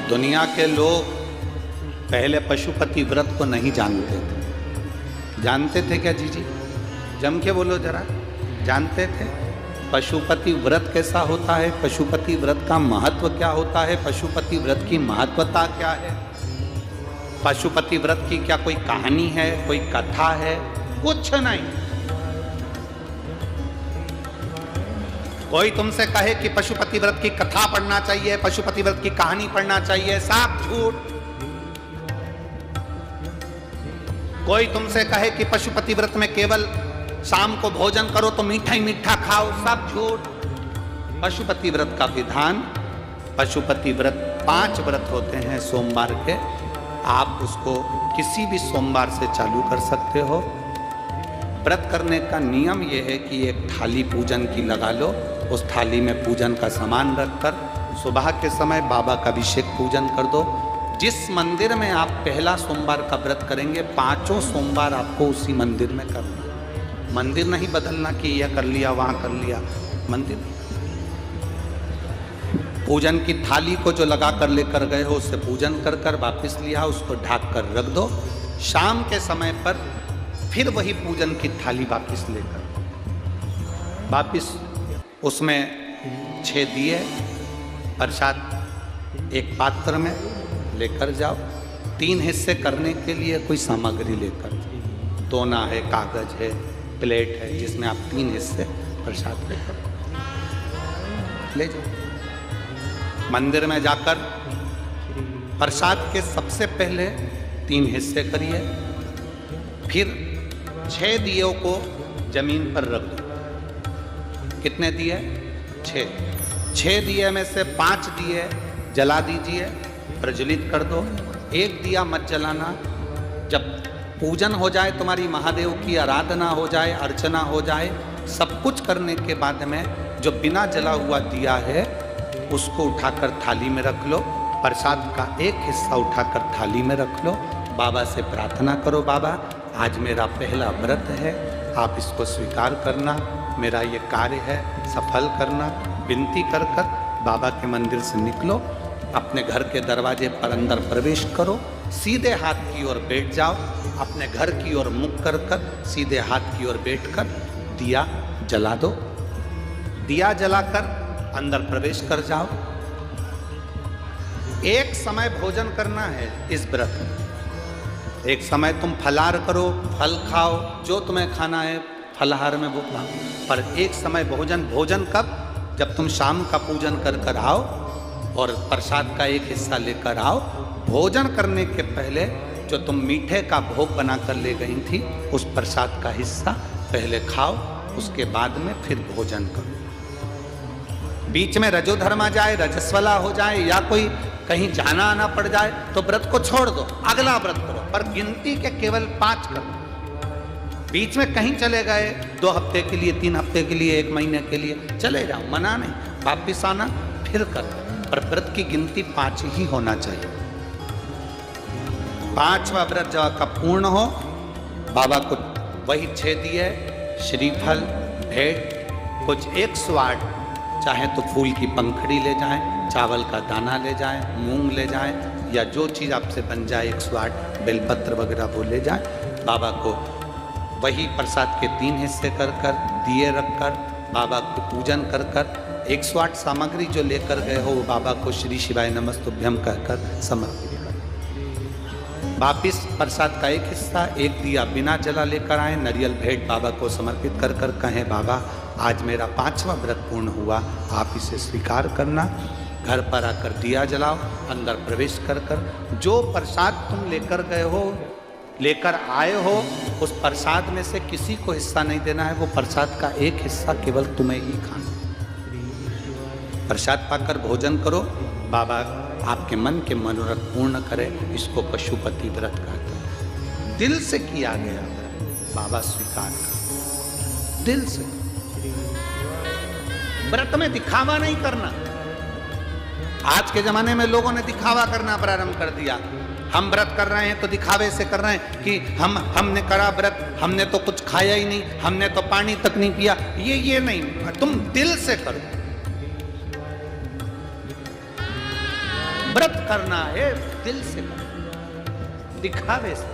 दुनिया के लोग पहले पशुपति व्रत को नहीं जानते थे। जानते थे क्या जी? जम के बोलो जरा, जानते थे पशुपति व्रत कैसा होता है? पशुपति व्रत का महत्व क्या होता है? पशुपति व्रत की महत्वता क्या है? पशुपति व्रत की क्या कोई कहानी है, कोई कथा है? कुछ नहीं। कोई तुमसे कहे कि पशुपति व्रत की कथा पढ़ना चाहिए, पशुपति व्रत की कहानी पढ़ना चाहिए, सब झूठ। कोई तुमसे कहे कि पशुपति व्रत में केवल शाम को भोजन करो तो मीठा ही मीठा खाओ, सब झूठ। पशुपति व्रत का विधान, पशुपति व्रत 5 व्रत होते हैं सोमवार के। आप उसको किसी भी सोमवार से चालू कर सकते हो। व्रत करने का नियम यह है कि एक थाली पूजन की लगा लो, उस थाली में पूजन का सामान रखकर सुबह के समय बाबा का अभिषेक पूजन कर दो। जिस मंदिर में आप पहला सोमवार का व्रत करेंगे, 5 सोमवार आपको उसी मंदिर में करना। मंदिर नहीं बदलना कि यह कर लिया वहां कर लिया, मंदिर। पूजन की थाली को जो लगा कर लेकर गए हो उससे पूजन कर कर वापिस लिया, उसको ढक कर रख दो। शाम के समय पर फिर वही पूजन की थाली वापिस लेकर वापिस उसमें 6 दिए प्रसाद एक पात्र में लेकर जाओ। 3 हिस्से करने के लिए कोई सामग्री लेकर जाओ। दोना है, कागज है, प्लेट है, जिसमें आप 3 हिस्से प्रसाद लेकर ले जाओ। मंदिर में जाकर प्रसाद के सबसे पहले 3 हिस्से करिए, फिर 6 दियों को जमीन पर रख दो। कितने दिए? 6 दिए में से 5 दिए जला दीजिए, प्रज्वलित कर दो। 1 दिया मत जलाना। जब पूजन हो जाए, तुम्हारी महादेव की आराधना हो जाए, अर्चना हो जाए, सब कुछ करने के बाद में जो बिना जला हुआ दिया है उसको उठाकर थाली में रख लो। प्रसाद का एक हिस्सा उठाकर थाली में रख लो। बाबा से प्रार्थना करो, बाबा आज मेरा पहला व्रत है, आप इसको स्वीकार करना, मेरा ये कार्य है, सफल करना। विनती कर कर बाबा के मंदिर से निकलो, अपने घर के दरवाजे पर अंदर प्रवेश करो, सीधे हाथ की ओर बैठ जाओ, अपने घर की ओर मुख कर कर सीधे हाथ की ओर बैठकर दिया जला दो। दिया जलाकर अंदर प्रवेश कर जाओ। एक समय भोजन करना है इस व्रत में। एक समय तुम फलाहार करो, फल खाओ, जो तुम्हें खाना है फलाहार में वो खाओ, पर एक समय भोजन कब? जब तुम शाम का पूजन कर कर आओ और प्रसाद का एक हिस्सा लेकर आओ। भोजन करने के पहले जो तुम मीठे का भोग बना कर ले गई थी, उस प्रसाद का हिस्सा पहले खाओ, उसके बाद में फिर भोजन करो। बीच में रजोधर्म आ जाए, रजस्वला हो जाए या कोई कहीं जाना आना पड़ जाए तो व्रत को छोड़ दो, अगला व्रत करो, पर गिनती के केवल 5 करो। बीच में कहीं चले गए 2 हफ्ते के लिए, 3 हफ्ते के लिए, 1 महीने के लिए चले जाओ, मना नहीं, वापिस आना फिर कर, पर व्रत की गिनती 5 ही होना चाहिए। 5वां व्रत जब आपका पूर्ण हो, बाबा को वही 6 दिए, श्रीफल, भेंट, कुछ 108, चाहे तो फूल की पंखड़ी ले जाएं, चावल का दाना ले जाएं, मूंग ले जाएं, या जो चीज़ आपसे बन जाए 108 बेलपत्र वगैरह वो ले जाएं। बाबा को वही प्रसाद के 3 हिस्से कर कर दिए रखकर बाबा को पूजन कर कर 108 सामग्री जो लेकर गए हो वो बाबा को श्री शिवाय नमस्तुभ्यम कहकर समर्पित कर। वापिस प्रसाद का एक हिस्सा, एक दिया बिना जला लेकर आए, नारियल भेंट बाबा को समर्पित कर कर कहें, बाबा आज मेरा 5वां व्रत पूर्ण हुआ, आप इसे स्वीकार करना। घर पर आकर दिया जलाओ, अंदर प्रवेश कर कर जो प्रसाद तुम लेकर गए हो, लेकर आए हो, उस प्रसाद में से किसी को हिस्सा नहीं देना है। वो प्रसाद का एक हिस्सा केवल तुम्हें ही खाना। प्रसाद पाकर भोजन करो, बाबा आपके मन के मनोरथ पूर्ण करे। इसको पशुपति व्रत कहते हैं। दिल से किया गया व्रत बाबा स्वीकार कर, दिल से। व्रत में दिखावा नहीं करना। आज के जमाने में लोगों ने दिखावा करना प्रारंभ कर दिया। हम व्रत कर रहे हैं तो दिखावे से कर रहे हैं कि हमने करा व्रत, हमने तो कुछ खाया ही नहीं, हमने तो पानी तक नहीं पिया। ये नहीं, तुम दिल से करो। व्रत करना है दिल से करना, दिखावे से।